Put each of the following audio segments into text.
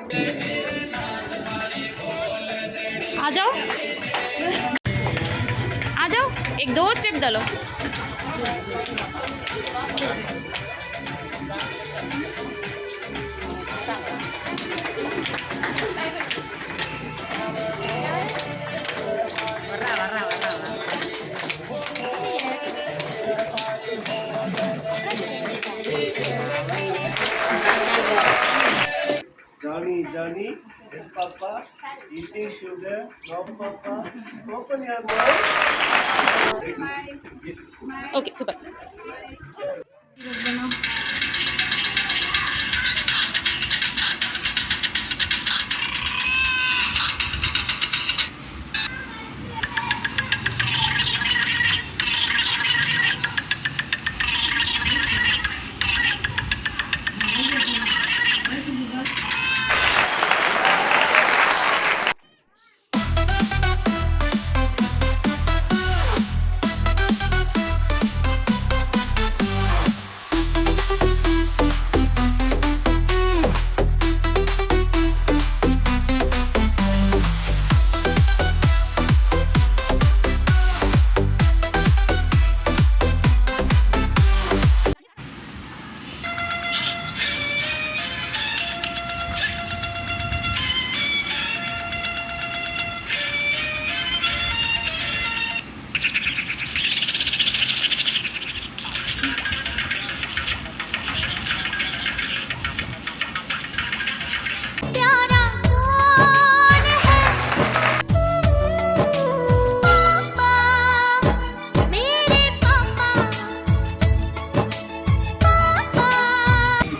आ जाओ आ जाओ, एक 2 स्टेप डालो। Johnny, yes Papa, eating sugar, no Papa, open your mouth. Okay, super.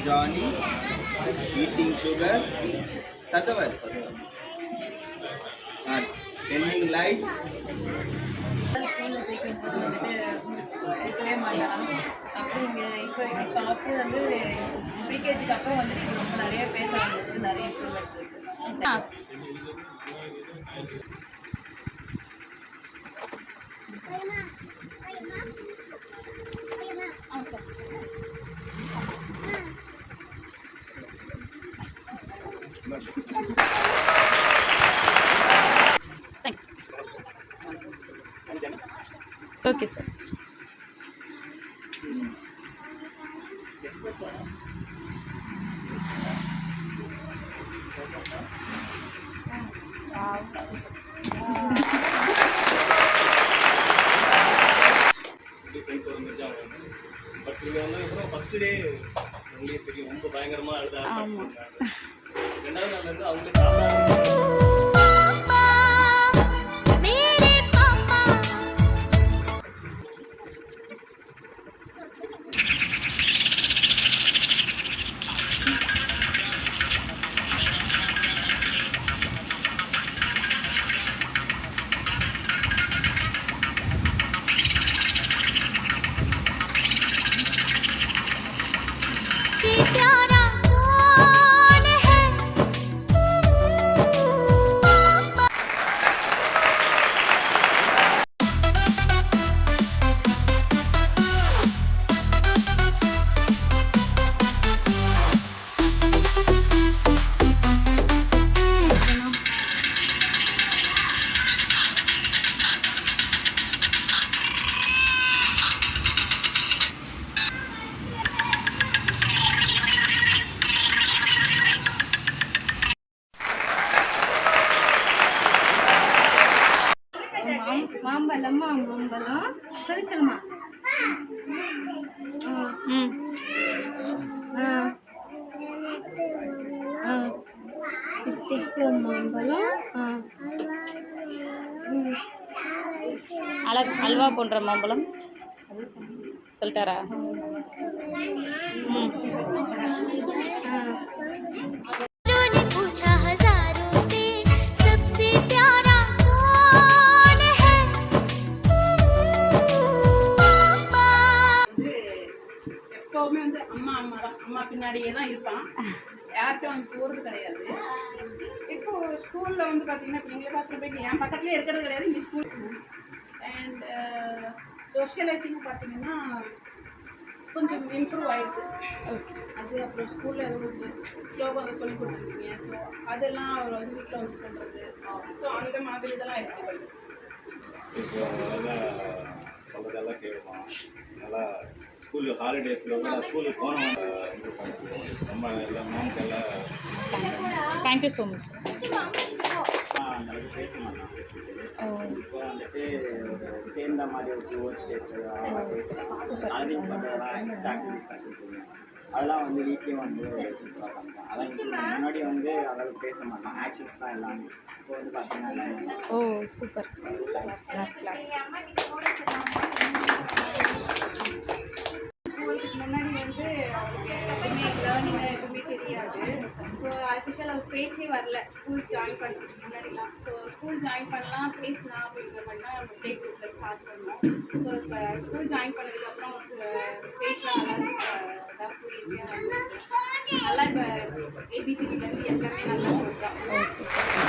Johnny, eating sugar, Sadavar, and telling lies. ஸ்கூலில் சேர்க்கும் போது வந்துட்டு பேசவே மாட்டான். அப்புறம் இங்கே இப்போ அப்போ வந்து ப்ரீகேஜிக்கு அப்புறம் வந்துட்டு இது ரொம்ப நிறைய பேச ஆரம்பிச்சு நிறைய இம்ப்ரூவ்மெண்ட் இருக்குது. Thanks. Okay, sir. பட் இங்கே வந்ததுக்கப்புறம் ஃபஸ்ட்டு டே அவங்களே தெரியும் ரொம்ப பயங்கரமாக அழுதா. ரெண்டாவது நாள் வந்து அவங்களே சாப்பிடாம மாம்பழமா மாம்பழம் சொல்லுமா. திக்கும் மாம்பழம் அல்வா போன்ற மாம்பழம் சொல்லிட்டாரா? எப்போவுமே வந்து அம்மா பின்னாடியே தான் இருப்பான். யார்கிட்டும் வந்து போகிறது கிடையாது. இப்போது ஸ்கூலில் வந்து பார்த்தீங்கன்னா இப்போ நீங்களே பார்த்துட்டு போய் என் பக்கத்துலேயே இருக்கிறது கிடையாது. இங்கே ஸ்கூல் அண்ட் சோஷியலைசிங் பார்த்தீங்கன்னா கொஞ்சம் இம்ப்ரூவ் ஆகிருக்கு. அது அப்புறம் ஸ்கூலில் எதுவும் ஸ்லோகம் சொல்லி கொடுத்துருக்கீங்க. ஸோ அதெல்லாம் அவர் வந்து வீட்டில் வந்து சொல்கிறது. ஸோ அந்த மாதிரி இதெல்லாம் இருக்குது. இப்போ நல்லா சொல்கிறதெல்லாம் கேட்போம். நல்லா ஸ்கூலு ஹாலிடேஸில் கூட ஸ்கூலுக்கு போனவங்க இம்ப்ரூவ் பண்ணிக்குவோம். ரொம்ப எல்லாம் மேம்க்கு எல்லாம் தேங்க்யூ ஸோ மச் நல்லா பேச மாட்டான். ஓ இப்போ வந்துட்டு ஒரு சேர்ந்த மாதிரி ஒரு 2 words பேசுகிறது அதெல்லாம் பேசுகிறாங்க. அழகிங் பண்ணுறதெல்லாம் எக்ஸ்ட்ரா ஆக்டிவிட்டிஸ் கற்றுக்கிட்டீங்க. அதெல்லாம் வந்து வீட்லேயும் வந்து சூப்பராக பண்ணுறான். அதான் இம்ப்ரூவ் முன்னாடி வந்து அளவுக்கு பேச மாட்டான். ஆக்ஷன்ஸ் தான் எல்லாமே. இப்போ வந்து பார்த்தீங்கன்னா எல்லாமே ஓ சூப்பர் ஸ்கூலுக்கு முன்னாடி வந்து அவருக்கு எதுவுமே லேர்னிங் எதுவுமே தெரியாது. ஸோ அசிஷியல் அவர் பேச்சே வரல ஸ்கூல் ஜாயின் பண்ணுறதுக்கு முன்னாடிலாம். ஸோ ஸ்கூல் ஜாயின் பண்ணலாம் பேசலாம் அப்படின்ற மாதிரி தான் நம்ம ப்ளே குரூப்பில் ஸ்டார்ட் பண்ணோம். ஸோ இப்போ ஸ்கூல் ஜாயின் பண்ணதுக்கப்புறம் அவருக்கு ஸ்பேஸ்லாம் நல்லா புரியுது. நல்லா இப்போ ஏபிசிடிலேருந்து எல்லாமே நல்லா சொல்கிறான். ஓ சூப்பர்